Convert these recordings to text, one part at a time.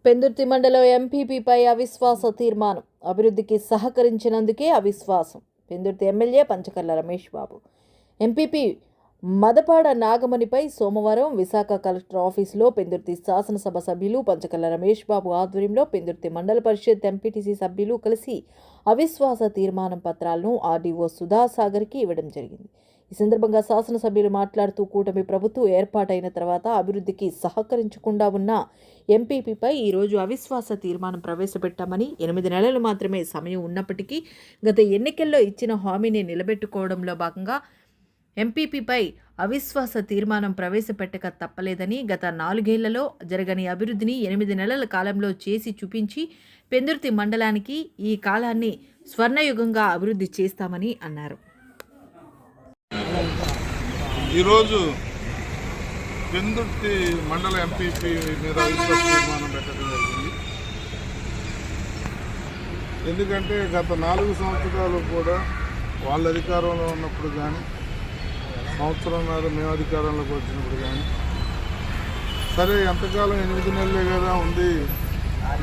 పెందుర్తి మండలం ఎంపీపీపై అవిశ్వాస తీర్మానం. అభివృద్ధికి సహకరించినందుకే అవిశ్వాసం. పెందుర్తి ఎమ్మెల్యే పంచకర్ల రమేష్ బాబు ఎంపీపీ మదపాడ నాగమణిపై సోమవారం విశాఖ కలెక్టర్ ఆఫీసులో పెందుర్తి శాసనసభ సభ్యులు పంచకర్ల రమేష్ బాబు ఆధ్వర్యంలో పెందుర్తి మండల పరిషత్ ఎంపీటీసీ సభ్యులు కలిసి అవిశ్వాస తీర్మానం పత్రాలను ఆర్డీఓ సుధాసాగర్కి ఇవ్వడం జరిగింది. ఈ సందర్భంగా శాసనసభ్యులు మాట్లాడుతూ కూటమి ప్రభుత్వం ఏర్పాటైన తర్వాత అభివృద్ధికి సహకరించకుండా ఉన్న ఎంపీపీపై ఈరోజు అవిశ్వాస తీర్మానం ప్రవేశపెట్టామని, 8 నెలలు మాత్రమే సమయం ఉన్నప్పటికీ గత ఎన్నికల్లో ఇచ్చిన హామీని నిలబెట్టుకోవడంలో భాగంగా ఎంపీపీపై అవిశ్వాస తీర్మానం ప్రవేశపెట్టక తప్పలేదని, గత 4 ఏళ్లలో జరగని అభివృద్ధిని 8 నెలల కాలంలో చేసి చూపించి పెందుర్తి మండలానికి ఈ కాలాన్ని స్వర్ణయుగంగా అభివృద్ధి చేస్తామని అన్నారు. ఈరోజు పెందుర్తి మండల ఎంపీపీ మీద అవిశ్వాస తీర్మానం పెట్టడం జరిగింది. ఎందుకంటే గత 4 సంవత్సరాలు కూడా వాళ్ళ అధికారంలో ఉన్నప్పుడు కానీ, సంవత్సరంన్నర మేము అధికారంలోకి వచ్చినప్పుడు కానీ, సరే ఎంతకాలం 8 నెలలే కదా ఉంది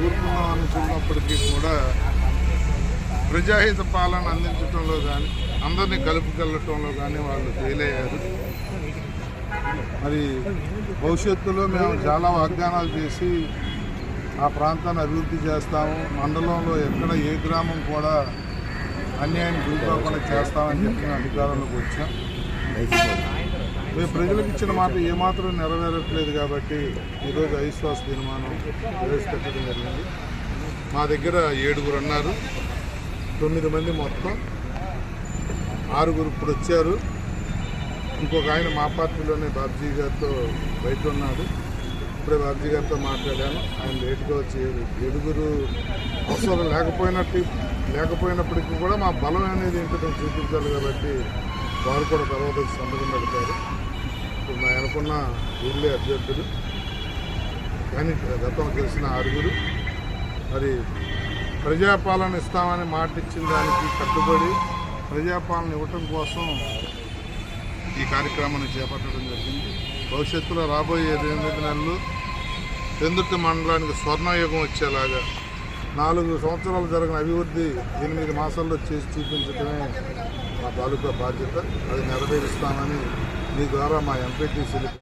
ఊరుకున్నాం అనుకున్నప్పటికీ కూడా ప్రజాహిత పాలన అందించడంలో కానీ, అందరినీ కలుపుకెళ్ళటంలో కానీ వాళ్ళు ఫెయిల్ అయ్యారు. మరి భవిష్యత్తులో మేము చాలా వాగ్దానాలు చేసి ఆ ప్రాంతాన్ని అభివృద్ధి చేస్తాము, మండలంలో ఎక్కడ ఏ గ్రామం కూడా అన్యాయం గురికాకుండా చేస్తామని చెప్పిన అధికారంలోకి వచ్చాం. మేము ప్రజలకు ఇచ్చిన మాట ఏమాత్రం నెరవేరట్లేదు కాబట్టి ఈరోజు అవిశ్వాస తీర్మానం ప్రవేశపెట్టడం జరిగింది. మా దగ్గర 7 అన్నారు, 9 మంది మొత్తం, 6 ఇప్పుడు వచ్చారు. ఇంకొక ఆయన మా పార్టీలోనే బాబ్జీ గారితో బయట ఉన్నాడు. ఇప్పుడే బాబ్జీ గారితో మాట్లాడాను. ఆయన లేట్గా వచ్చి 7 అవసరం లేకపోయినప్పటికీ కూడా మా బలం అనేది ఏంటో చూపించాలి కాబట్టి వారు కూడా తర్వాత సంతకం పెడతారు. ఇప్పుడు మా అనుకున్న ఊళ్ళే అభ్యర్థులు కానీ గతం తెలిసిన 6 మరి ప్రజాపాలన ఇస్తామని మాట ఇచ్చిన దానికి కట్టుబడి ప్రజాపాలన ఇవ్వటం కోసం ఈ కార్యక్రమాన్ని చేపట్టడం జరిగింది. భవిష్యత్తులో రాబోయే 8 నెలలు పెందుర్తి మండలానికి స్వర్ణయుగం వచ్చేలాగా 4 సంవత్సరాలు జరిగిన అభివృద్ధి 8 మాసాల్లో చేసి చూపించడమే మా తాలూకా బాధ్యత. అది నెరవేరుస్తామని మీ ద్వారా మా ఎంపీటీసీలు